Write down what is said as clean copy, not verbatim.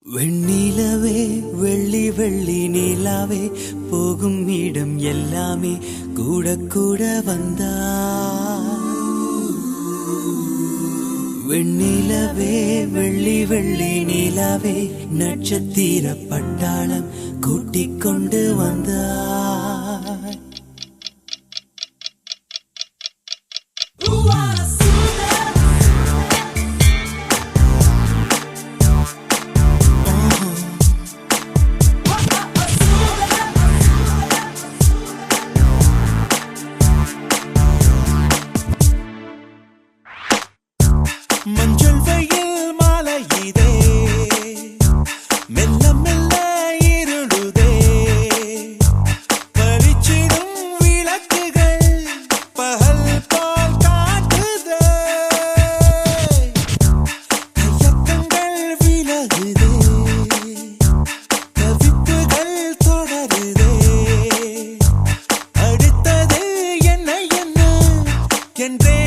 வெண்ணிலவே வெள்ளி வெள்ளி நிலாவே போகும் இடம் எல்லாமே கூட கூட வந்தா. வெண்ணிலவே வெள்ளி வெள்ளி நிலாவே நட்சத்திர பட்டாளம் கூட்டிக் கொண்டு வந்தா. மஞ்சள் வெயில் மாலை இதே மெல்ல மெல்ல இருளுதே. பளிச்சிடும் விளக்குகள் பகல் போல் காட்டுதே. கையக்கங்கள் விலகுதே, கவிப்புகள் தொடருதே. அடுத்தது என்ன என்ன என்றே